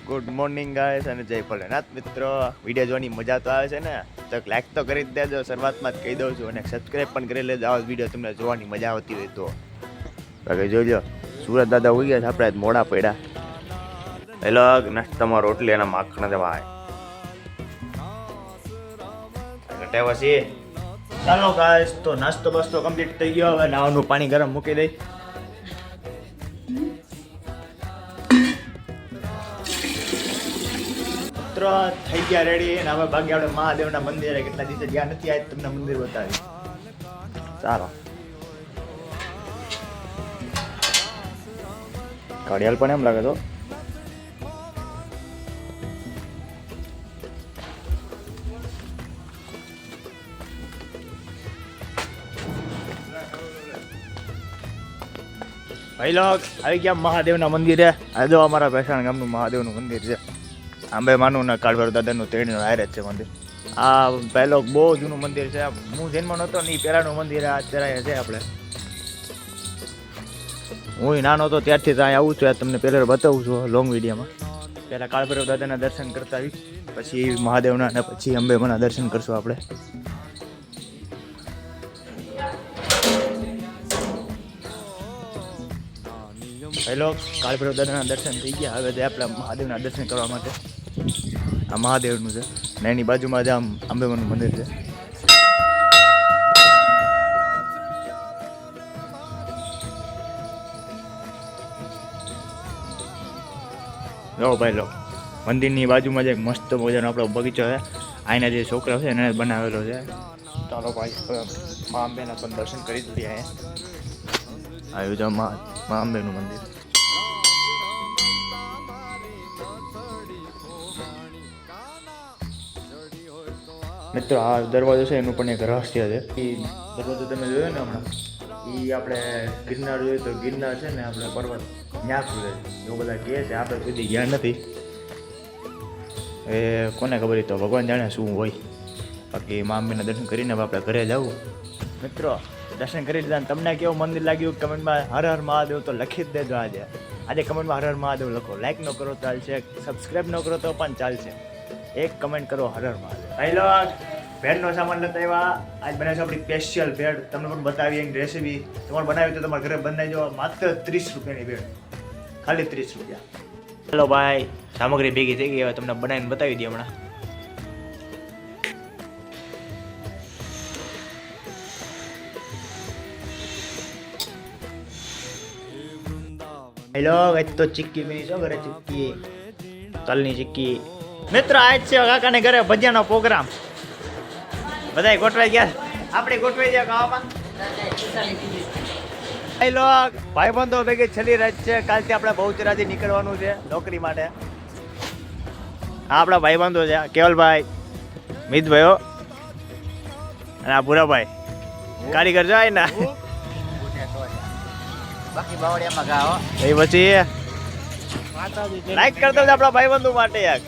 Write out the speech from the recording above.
Good morning guys અને જય ભોલેનાથ મિત્રો. વિડીયો જોવાની મજા તો આવે છે ને, તો લાઈક તો કરી જ દેજો, શરૂઆતમાં જ કહી દઉં છું, અને સબસ્ક્રાઈબ પણ કરી લેજો આવા વિડીયો તમને જોવાની મજા આવતી હોય તો. બાકી જોજો સુરત દાદા હોઈ ગયા છે, આપણે આજ મોડા પડ્યા. હેલો નાસ્તામાં રોટલી અને માખણ છે ભાઈ. પછી ચાલો ગાઈસ, તો નાસ્તો બસ્તો કમ્પ્લીટ થઈ ગયો. હવે નાવાનું પાણી ગરમ મૂકી દઈ. થઈ ગયા રેડી. અને હવે બાકી આપણે મહાદેવના મંદિરે કેટલા દિવસે ગયા નથી, આજ તમને મંદિર બતાવી. ચાલો ઘડિયાળ પણ એમ લાગે તો ભાઈ લોક આવી ગયા મહાદેવના મંદિરે. આ જો અમારા ભેસાણ ગામનું મહાદેવનું મંદિર છે. આંબે માનું ને કાળભૈરવ દાદાનું તેડીનું હારે જ છે મંદિર. આ પહેલો બહુ જૂનું મંદિર છે. હું જન્મ નહોતો ને એ પહેલાંનું મંદિર આ અત્યારે છે. આપણે હું નાનો હતો ત્યારથી ત્યાં આવું છું, તમને પહેલાં બતાવું છું લોંગ વિડીયોમાં. પહેલાં કાળભૈરવ દાદાના દર્શન કરતા આવીશ, પછી મહાદેવના અને પછી અંબે માના દર્શન કરશું આપણે. હેલો, કાળભૈરવ દાદાના દર્શન થઈ ગયા. હવે આપણે મહાદેવના દર્શન કરવા માટે આ મહાદેવનું છે ને એની બાજુમાં જ આમ અંબેમાનું મંદિર છે. લો ભાઈ લો, મંદિરની બાજુમાં જ એક મસ્ત મજાનો આપણો બગીચો છે. અહીંના જે છોકરા છે એને બનાવેલો છે. ચાલો ભાઈ મા અંબેના પણ દર્શન કરી જ લઈએ. અહીંયા આવ્યું છે મા અંબેનું મંદિર. મિત્રો આ દરવાજો છે એનું પણ એક રહસ્ય છે. એ દરવાજો તમે જોયો ને હમણાં, એ આપણે ગિરનાર જોઈએ તો ગિરનાર છે ને આપણે પર્વત ત્યાં ખુલે એવું બધા કહે છે. આપણે સુધી ગયા નથી, એ કોને ખબર, તો ભગવાન જાણે શું હોય. બાકી મા અંબેના દર્શન કરીને આપણે ઘરે જવું. મિત્રો દર્શન કરી લીધા. તમને કેવું મંદિર લાગ્યું કમેન્ટમાં હર હર મહાદેવ તો લખી જ દેજો. આજે કમેન્ટમાં હર હર મહાદેવ લખો. લાઈક ન કરો તો ચાલશે, સબસ્ક્રાઈબ ન કરો તો પણ ચાલશે, એક કમેન્ટ કરો હર હર મહાદેવ. પહેલો ભેળનો સામાન લેતા આવ્યા. આજ બનાવી છે આપણી સ્પેશિયલ ભેળ. તમને પણ બતાવી એની રેસીપી. તમારે બનાવી તો તમારા ઘરે બનાવી દો. માત્ર 30 રૂપિયાની ભેળ, ખાલી 30 રૂપિયા. ચાલો ભાઈ, સામગ્રી ભેગી થઈ ગઈ. હવે તમને બનાવીને બતાવી દઈએ હમણાં. હેલો, આજ તો ચીક્કી બની છો ઘરે, ચીક્કી તલની ચીક્કી. મિત્રો આજ છે કાકાને ઘરે ભજીયાનો પ્રોગ્રામ. બધા ગોઠવાઈ ગયા. આપણે ગોઠવાઈ ગયા ખાવામાં. હેલો ભાઈબંધો ભેગી છેલ્લી રાત છે. કાલથી આપણે બહુચરાજી નીકળવાનું છે નોકરી માટે. હા આપણા ભાઈબંધો છે, કેવલભાઈ, મિતભાઈઓ અને આ ભૂરાભાઈ કારીગર જાય ને. બાકી બાવળિયામાં ગાઓ. એ પછી લાઈક કરતો આપણા ભાઈબંધો માટે યાર.